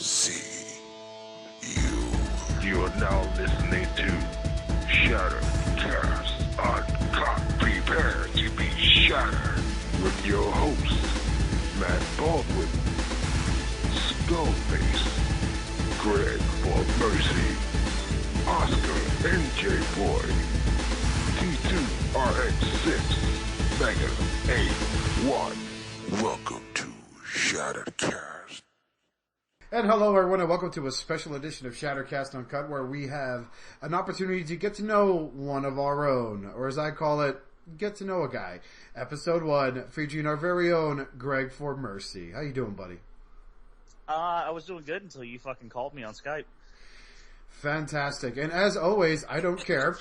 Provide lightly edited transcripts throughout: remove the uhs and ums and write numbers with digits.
see you. You are now listening to Shattercast Uncut. Prepare to be shattered with your hosts, Matt Baldwin, Skullface, Greg for Mercy, Oscar NJ Boy, T2RX6, Mega 81. Welcome to Shattercast. And hello everyone and welcome to a special edition of Shattercast Uncut, where we have an opportunity to get to know one of our own, or as I call it, get to know a guy. Episode 1, featuring our very own Greg for Mercy. How you doing, buddy? I was doing good until you fucking called me on Skype. Fantastic. And as always, I don't care.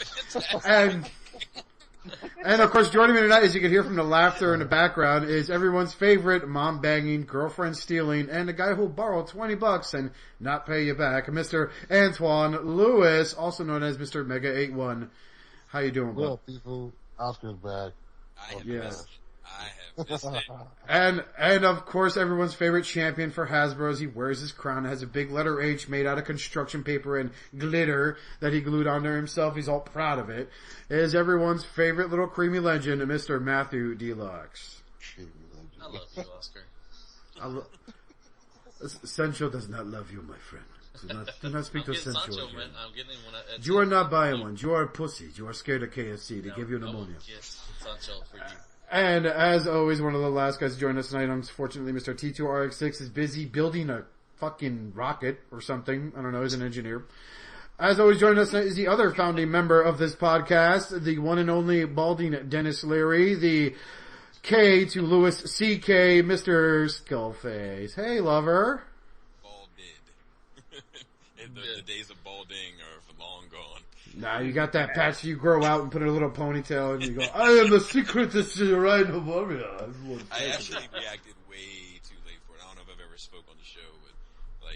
And of course, joining me tonight, as you can hear from the laughter in the background, is everyone's favorite mom-banging, girlfriend-stealing, and the guy who'll borrow $20 and not pay you back, Mr. Antoine Lewis, also known as Mr. Mega 81. How you doing, bud? Well, people, Oscar's back. I have missed it. And of course, everyone's favorite champion for Hasbro, as he wears his crown. It has a big letter H made out of construction paper and glitter that he glued onto himself. He's all proud of it. Is everyone's favorite little creamy legend, Mr. Matthew Deluxe. I love you, Oscar. Sancho does not love you, my friend. Do not speak to Sancho Sancho, again. man. I'm getting one at You are not buying one. You are a pussy. You are scared of KFC. They give you pneumonia. Yes, Sancho for you. And as always, one of the last guys to join us tonight, unfortunately, Mr. T2RX6 is busy building a fucking rocket or something. I don't know, he's an engineer. As always, joining us tonight is the other founding member of this podcast, the one and only balding Dennis Leary, the K to Lewis CK, Mr. Skullface. Hey, lover. Balded. the days of balding are long gone. Nah, you got that patch you grow out and put a little ponytail and you go, I am the secret to Shirai Nobunaga. I actually reacted way too late for it. I don't know if I've ever spoke on the show, but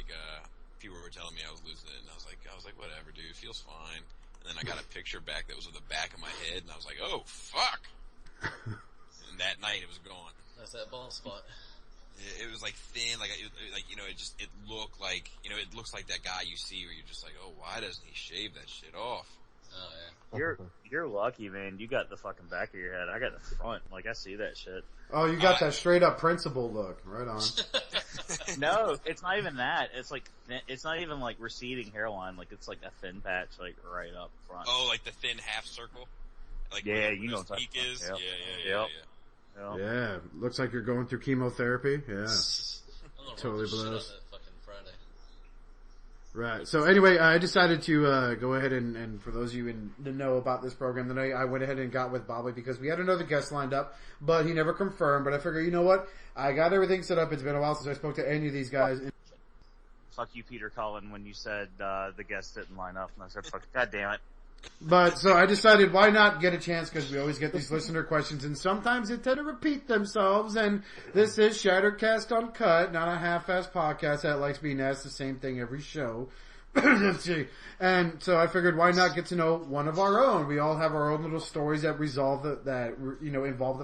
people were telling me I was losing it, and I was like, whatever, dude, feels fine. And then I got a picture back that was on the back of my head, and I was like, oh fuck. And that night it was gone. That's that bald spot. It was like thin, it looked like, it looks like that guy you see where you're just like, oh, why doesn't he shave that shit off? Oh yeah. You're lucky, man. You got the fucking back of your head. I got the front. Like, I see that shit. Oh, you got that straight up principal look. Right on. No, it's not even that. It's like, it's not even like receding hairline. Like, it's like a thin patch, like right up front. Oh, like the thin half circle? Like yeah, you know what what peak is? yep. Yeah. Yeah, looks like you're going through chemotherapy. Yeah. Totally blows. blows. Fucking Friday. Right. So anyway, I decided to go ahead and for those of you in the know about this program tonight, I went ahead and got with Bobby because we had another guest lined up, but he never confirmed. But I figure, you know what? I got everything set up. It's been a while since I spoke to any of these guys. Fuck you, Peter Cullen, when you said the guest didn't line up, and I said, fuck, God damn it. But, so I decided why not get a chance, because we always get these listener questions, and sometimes they tend to repeat themselves, and this is Shattercast Uncut, not a half-assed podcast that likes being asked the same thing every show. And so I figured why not get to know one of our own? We all have our own little stories that involve the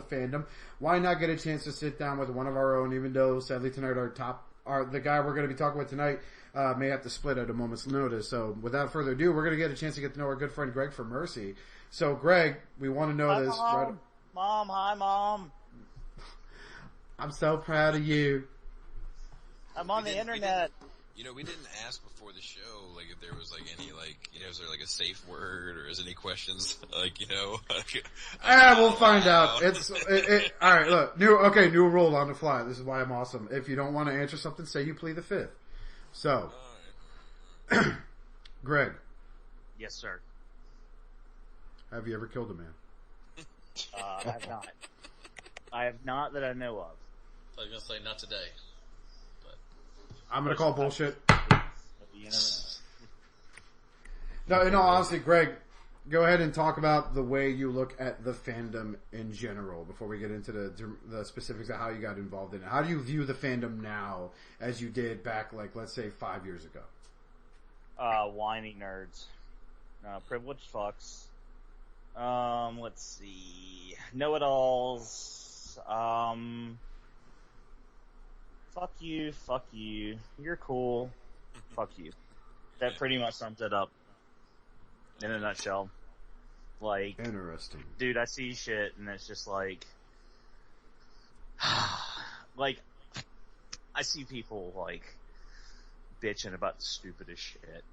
fandom. Why not get a chance to sit down with one of our own, even though sadly tonight the guy we're going to be talking with tonight may have to split at a moment's notice. So without further ado, we're going to get a chance to get to know our good friend Greg for Mercy. So Greg, we want to know Hi, this. Mom. Right? Mom, hi, Mom. I'm so proud of you. I'm on the internet. We didn't ask before the show, like, if there was, like, any, like, is there, like, a safe word, or is there any questions, like, we'll find out. Alright, look, new rule on the fly. This is why I'm awesome. If you don't want to answer something, say you plead the fifth. So, Greg. Yes, sir. Have you ever killed a man? I have not. I have not that I know of. I was gonna say not today. I'm gonna call bullshit. You never know. No, in all honesty, Greg, go ahead and talk about the way you look at the fandom in general before we get into the specifics of how you got involved in it. How do you view the fandom now as you did back, like, let's say 5 years ago? Whiny nerds. Privileged fucks. Let's see. Know-it-alls. Fuck you. You're cool. Fuck you. That pretty much sums it up in a nutshell. Like, Interesting. dude, I see shit and it's just like, like, I see people like bitching about the stupidest shit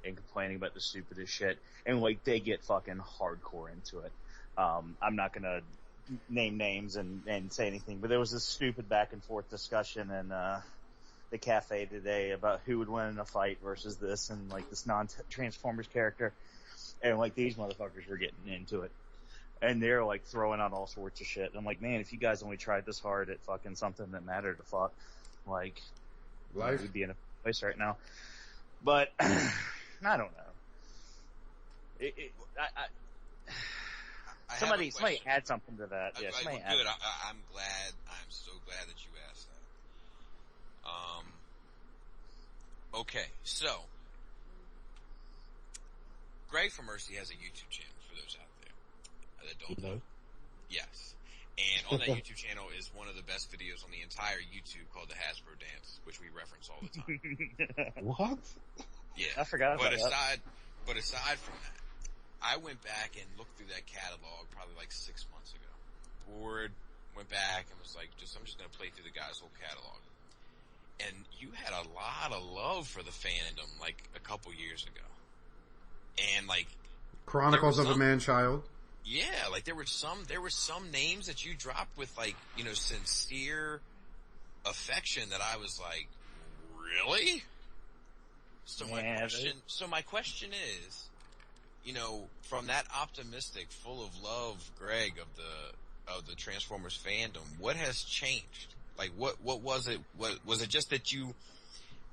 and complaining about the stupidest shit, and like they get fucking hardcore into it. I'm not gonna name names and say anything, but there was this stupid back and forth discussion in the cafe today about who would win in a fight versus this and like this non-Transformers character, and like these motherfuckers were getting into it. And they're like throwing out all sorts of shit. I'm like, man, if you guys only tried this hard at fucking something that mattered to fuck, like, Life. we'd be in a place right now. But, I don't know. Somebody add something to that. Yeah, somebody add. Good. I'm so glad that you asked that. Okay, so, Greg from Mercy has a YouTube channel for those out there that don't know. Yes. And on that YouTube channel is one of the best videos on the entire YouTube called the Hasbro Dance, which we reference all the time. What? Yeah. I forgot about that. But aside from that, I went back and looked through that catalog probably like 6 months ago. Bored, went back and was like, I'm just gonna play through the guy's whole catalog. And you had a lot of love for the fandom like a couple years ago. And like Chronicles of a Man-Child. Yeah, like there were some names that you dropped with like, sincere affection that I was like, really? So my question is, from that optimistic, full of love Greg of the Transformers fandom, what has changed? Like what was it? Was it just that you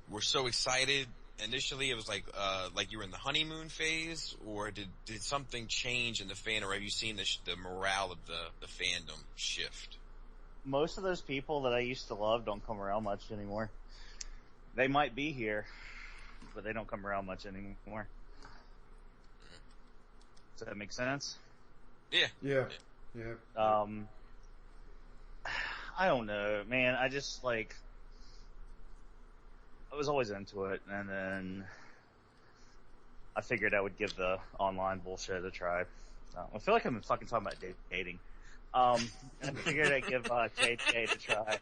were so excited initially? It was like you were in the honeymoon phase, or did something change in the fan, or have you seen the morale of the fandom shift? Most of those people that I used to love don't come around much anymore. They might be here, but they don't come around much anymore. Does that make sense? Yeah. I don't know, man. I just I was always into it, and then I figured I would give the online bullshit a try. I feel like I'm fucking talking about dating. I figured I'd give JJ a try.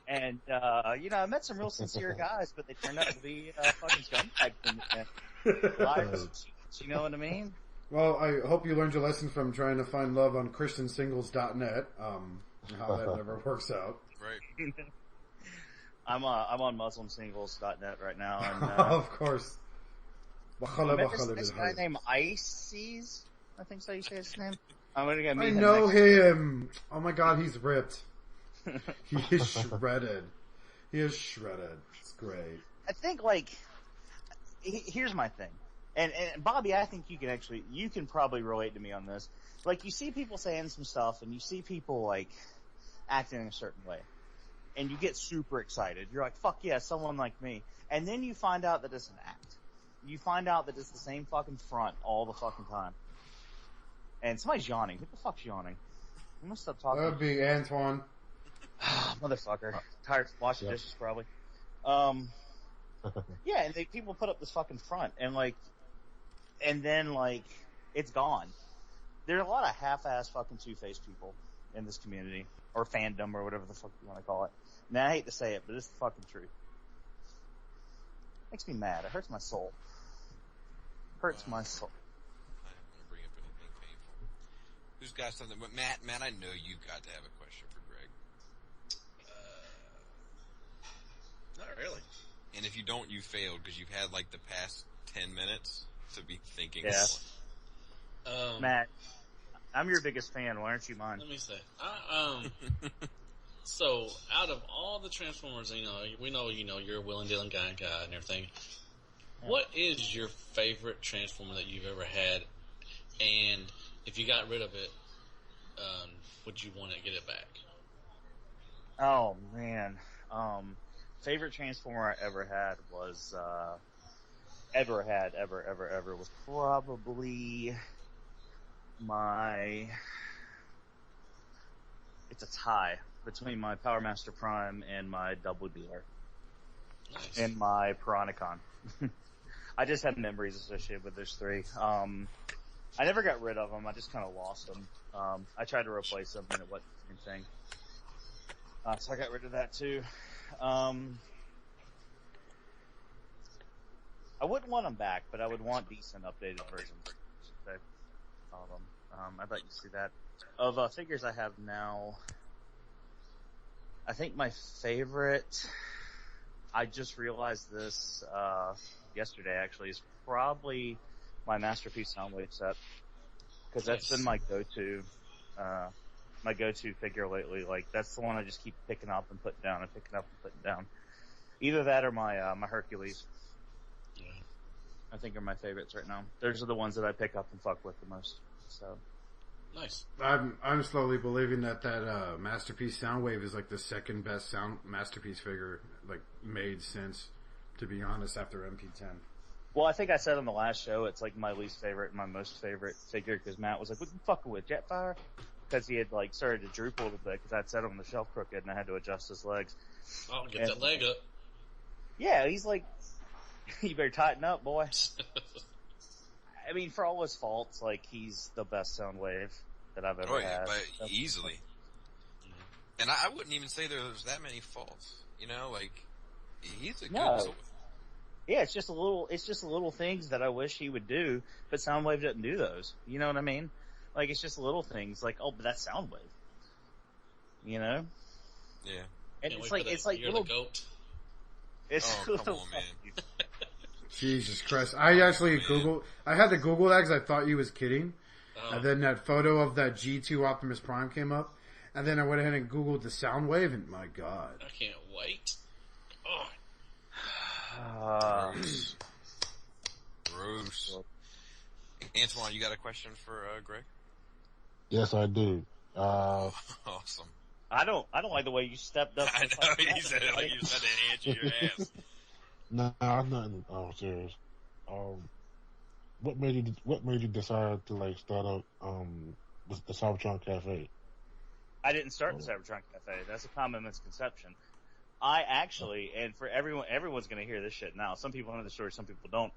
And, I met some real sincere guys, but they turned out to be fucking scumbags. Liars, you know what I mean? Well, I hope you learned your lesson from trying to find love on ChristianSingles.net, how that never works out. Right. I'm on MuslimSingles.net right now. And, of course. This guy named Ices? I think so you say his name? I'm gonna get I know him! Oh my god, he's ripped. He is shredded. It's great. I think, here's my thing. And Bobby, I think you can probably relate to me on this. Like, you see people saying some stuff, and you see people, acting in a certain way. And you get super excited. You're like, fuck yeah, someone like me. And then you find out that it's an act. You find out that it's the same fucking front all the fucking time. And somebody's yawning. Who the fuck's yawning? I'm gonna stop talking. That would be Antoine. Motherfucker. Tired of washing dishes, probably. Yeah, and people put up this fucking front, and then it's gone. There are a lot of half-ass fucking two-faced people in this community, or fandom, or whatever the fuck you want to call it. Now, I hate to say it, but it's the fucking truth. Makes me mad. It hurts my soul. Hurts my soul. I don't want to bring up anything painful. Who's got something? But Matt, I know you've got to have a question for Greg. Not really. And if you don't, you failed, because you've had the past 10 minutes to be thinking. Yeah. Matt, I'm your biggest fan. Why aren't you mine? Let me say. So, out of all the Transformers, we know, you're a willing dealing guy and everything. Yeah. What is your favorite Transformer that you've ever had? And if you got rid of it, would you want to get it back? Oh, man. Favorite Transformer I ever had was, ever was probably it's a tie between my Power Master Prime and my Double Dealer. Nice. and my Piranacon. I just have memories associated with those three. I never got rid of them. I just kind of lost them. I tried to replace them, and it wasn't the same thing. So I got rid of that too. I wouldn't want them back, but I would want decent updated versions. I should say, of them. I'd like to see that. Of figures I have now, I think my favorite, I just realized this yesterday actually, is probably my Masterpiece Soundwave set. Because that's been my go-to figure lately. Like, that's the one I just keep picking up and putting down and picking up and putting down. Either that or my Hercules. Yeah. I think are my favorites right now. Those are the ones that I pick up and fuck with the most. So. Nice. I'm slowly believing that Masterpiece Soundwave is like the second best Masterpiece figure like made since, to be honest, after MP10. Well, I think I said on the last show it's like my least favorite and my most favorite figure because Matt was like, "What you fucking with, Jetfire?" Because he had like started to droop a little bit because I'd set him on the shelf crooked and I had to adjust his legs. Oh, get that leg up. Yeah, he's like, "You better tighten up, boy." I mean, for all his faults, like he's the best Soundwave that I've ever had. But easily. And I wouldn't even say there's that many faults. You know, like he's a good. Yeah, it's just a little things that I wish he would do, but Soundwave doesn't do those. You know what I mean? Like, it's just little things, like, oh, but that's Soundwave. You know? Yeah. And it's like you're little... the GOAT. It's come on, man. Jesus Christ. I actually I had to Google that because I thought he was kidding. Oh. And then that photo of that G2 Optimus Prime came up. And then I went ahead and Googled the Soundwave, and my God. I can't wait. Oh. Gross. Antoine, you got a question for Greg? Yes, I do. Awesome. I don't like the way you stepped up. I know, you said it like you said to answer your ass. No, I'm not serious. What made you decide to like start up the Cybertron Cafe? I didn't start the Cybertron Cafe. That's a common misconception. I actually, and for everyone's gonna hear this shit now. Some people know the story, some people don't.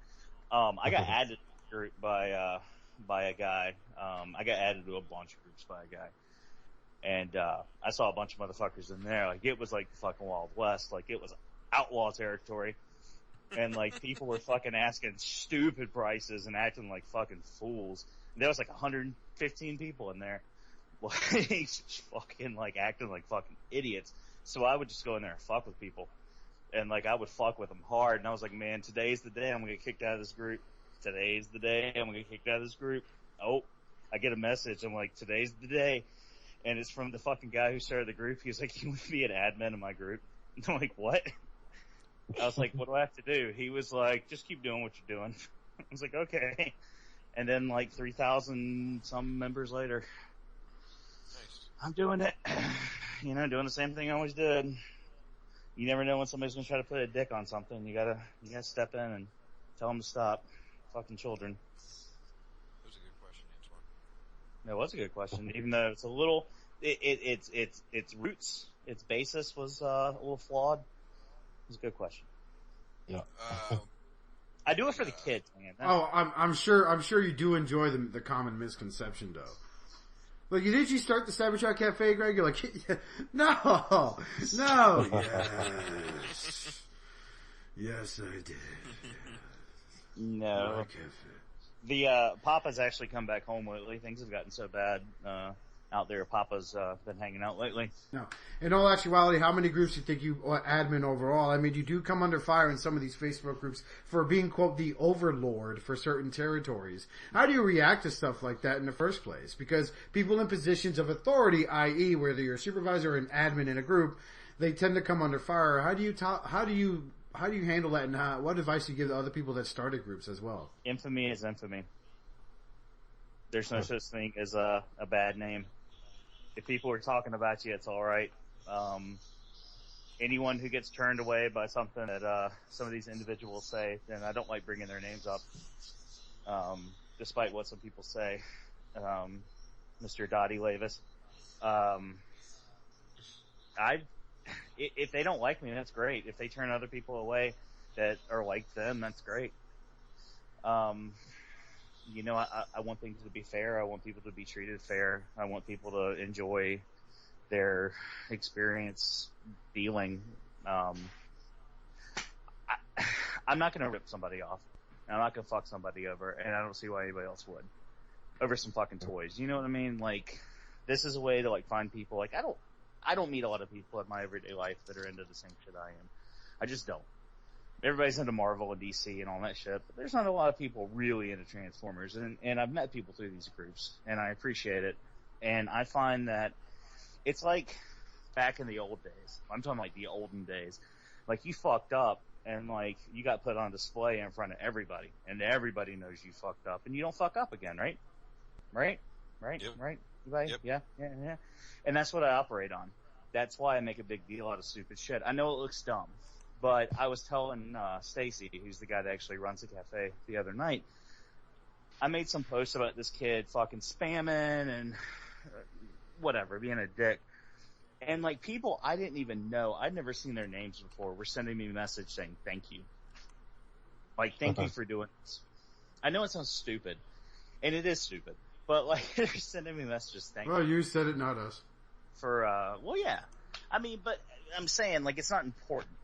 I got added to a group by a guy. I got added to a bunch of groups by a guy. And, I saw a bunch of motherfuckers in there. Like, it was like the fucking Wild West. Like, it was outlaw territory. And like, people were fucking asking stupid prices and acting like fucking fools. And there was like 115 people in there. Like, just fucking like acting like fucking idiots. So I would just go in there and fuck with people. And like, I would fuck with them hard. And I was like, man, today's the day I'm gonna get kicked out of this group. Today's the day I'm gonna get kicked out of this group. Oh, I get a message. I'm like, today's the day. And it's from the fucking guy who started the group. He was like, you want to be an admin in my group? And I'm like, what? I was like, what do I have to do? He was like, just keep doing what you're doing. I was like, okay. And then like 3,000 some members later, Nice. I'm doing it. You know, doing the same thing I always did. You never know when somebody's gonna try to put a dick on something. You gotta step in and tell them to stop. Fucking children. That was a good question, Antoine. That was a good question, even though it's a little, its roots, its basis was a little flawed. It was a good question. Yeah. I do it for the kids, man. I'm sure you do enjoy the common misconception, though. Like, did you start the Cybertron Cafe, Greg? You're like, yeah, no, yes, I did. No. My cafe. The, Papa's actually come back home lately. Things have gotten so bad, out there. Papa's, been hanging out lately. No. In all actuality, how many groups do you think you admin overall? I mean, you do come under fire in some of these Facebook groups for being, quote, the overlord for certain territories. How do you react to stuff like that in the first place? Because people in positions of authority, i.e. whether you're a supervisor or an admin in a group, they tend to come under fire. How do you handle that, and what advice do you give to other people that started groups as well? Infamy is infamy. There's no such thing as a bad name. If people are talking about you, it's alright. Anyone who gets turned away by something that some of these individuals say, then I don't like bringing their names up. Despite what some people say. Mr. Dottie Lavis. if they don't like me, that's great. If they turn other people away that are like them, that's great. You know, I want things to be fair. I want people to be treated fair. I want people to enjoy their experience dealing. I'm not going to rip somebody off. I'm not going to fuck somebody over, and I don't see why anybody else would. Over some fucking toys. You know what I mean? Like, this is a way to, like, find people. Like, I don't meet a lot of people in my everyday life that are into the same shit I am. I just don't. Everybody's into Marvel and DC and all that shit, but there's not a lot of people really into Transformers, and I've met people through these groups, and I appreciate it. And I find that it's like back in the old days. I'm talking like the olden days. Like, you fucked up, and like, you got put on display in front of everybody, and everybody knows you fucked up, and you don't fuck up again, right? Right? Yep. Right? Everybody? Yep. Yeah. And that's what I operate on. That's why I make a big deal out of stupid shit. I know it looks dumb, but I was telling Stacy, who's the guy that actually runs the cafe, the other night, I made some posts about this kid fucking spamming and whatever, being a dick. And like, people I didn't even know, I'd never seen their names before, were sending me a message saying thank you. Like, thank you for doing this. I know it sounds stupid, and it is stupid, but like, they're sending me messages, thank you. Well, you said it, not us. For, well, yeah. I mean, but I'm saying, like, it's not important.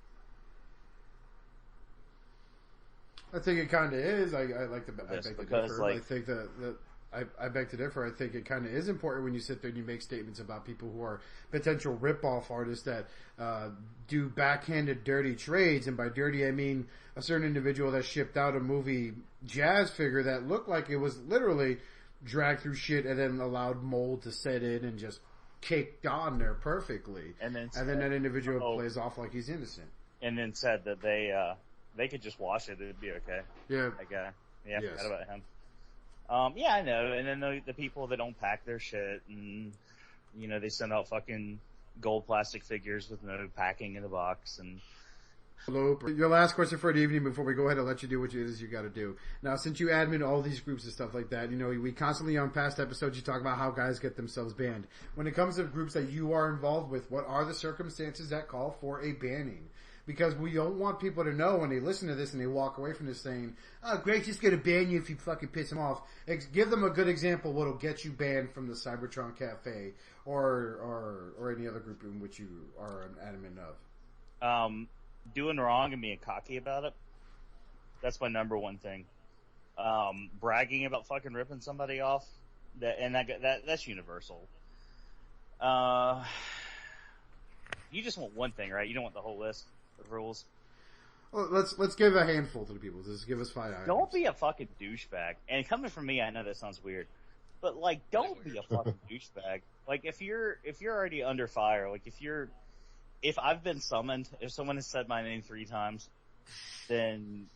I think it kind of is. I like to I beg to differ. Like, I think that I beg to differ. I think it kind of is important when you sit there and you make statements about people who are potential rip-off artists that do backhanded dirty trades. And by dirty, I mean a certain individual that shipped out a movie jazz figure that looked like it was literally dragged through shit and then allowed mold to set in and just caked on there perfectly. And then that individual plays off like he's innocent. And then said that they could just wash it, it'd be okay. Yeah. That guy. Yeah, yes. Forgot about him. Yeah, I know. And then the people that don't pack their shit and, you know, they send out fucking gold plastic figures with no packing in the box and... Your last question for the evening before we go ahead and let you do what it is you got to do. Now, since you admin all these groups and stuff like that, you know, we constantly on past episodes you talk about how guys get themselves banned. When it comes to groups that you are involved with, what are the circumstances that call for a banning? Because we don't want people to know when they listen to this and they walk away from this saying, "Oh, Greg's just going to ban you if you fucking piss him off." Give them a good example what'll get you banned from the Cybertron Cafe or any other group in which you are an admin of. Doing wrong and being cocky about it. That's my number one thing. Bragging about fucking ripping somebody off. That's universal. You just want one thing, right? You don't want the whole list of rules. Well, let's give a handful to the people. Just give us 5 items. Don't be a fucking douchebag. And coming from me, I know that sounds weird, but like, don't be a fucking douchebag. Like, if you're already under fire, like if I've been summoned, if someone has said my name 3 times, then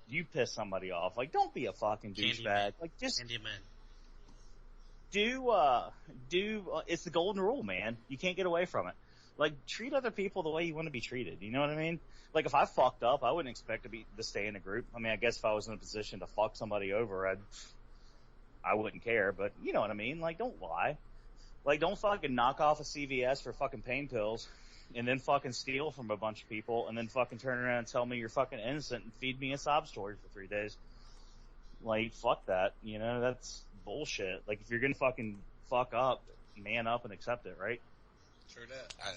you piss somebody off. Like, don't be a fucking douchebag. Like, just it's the golden rule, man. You can't get away from it. Like, treat other people the way you want to be treated. You know what I mean? Like, if I fucked up, I wouldn't expect to stay in a group. I mean, I guess if I was in a position to fuck somebody over, I wouldn't care. But you know what I mean? Like, don't lie. Like, don't fucking knock off a CVS for fucking pain pills, and then fucking steal from a bunch of people, and then fucking turn around and tell me you're fucking innocent and feed me a sob story for 3 days. Like, fuck that. You know, that's bullshit. Like, if you're gonna fucking fuck up, man up and accept it, right? True that. I'm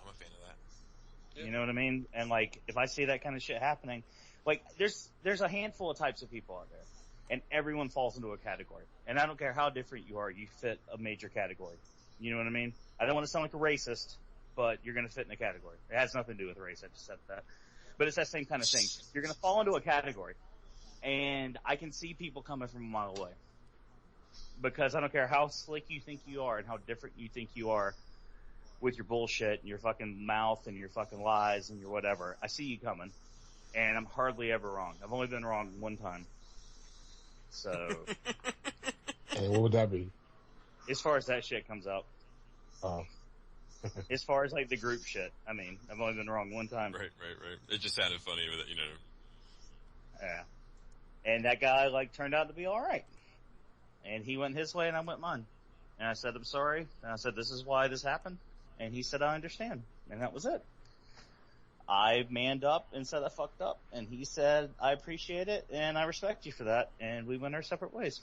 a fan of that. You know what I mean? And like, if I see that kind of shit happening, like, there's a handful of types of people out there, and everyone falls into a category. And I don't care how different you are, you fit a major category. You know what I mean? I don't want to sound like a racist, but you're going to fit in a category. It has nothing to do with race, I just said that. But it's that same kind of thing. You're going to fall into a category, and I can see people coming from a mile away. Because I don't care how slick you think you are and how different you think you are with your bullshit and your fucking mouth and your fucking lies and your whatever. I see you coming, and I'm hardly ever wrong. I've only been wrong one time. So... And what would that be? As far as that shit comes out. Oh. As far as like the group shit, I mean, I've only been wrong one time. Right. It just sounded funny with it, you know. Yeah. And that guy like turned out to be alright. And he went his way and I went mine. And I said, I'm sorry. And I said, this is why this happened. And he said, I understand. And that was it. I manned up and said I fucked up, and he said I appreciate it and I respect you for that, and we went our separate ways.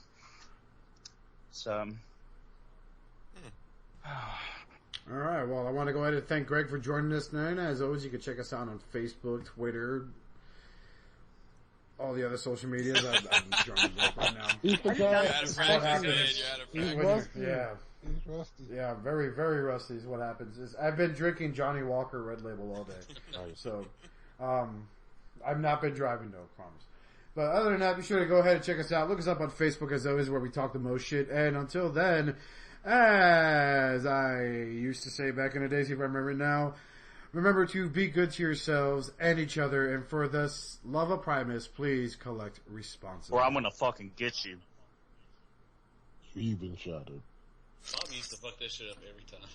So. All right. Well, I want to go ahead and thank Greg for joining us tonight. As always, you can check us out on Facebook, Twitter, all the other social medias. I'm drawing blank right now. He forgot. He's rusty. Yeah. He's rusty. Yeah, very, very rusty is what happens. I've been drinking Johnny Walker Red Label all day. So, I've not been driving, though, promise. But other than that, be sure to go ahead and check us out. Look us up on Facebook, as always, where we talk the most shit. And until then, as I used to say back in the days, if I remember now, remember to be good to yourselves and each other. And for the love of Primus, please collect responsibly. Or I'm gonna fucking get you. You've been shattered. Bob used to fuck that shit up every time.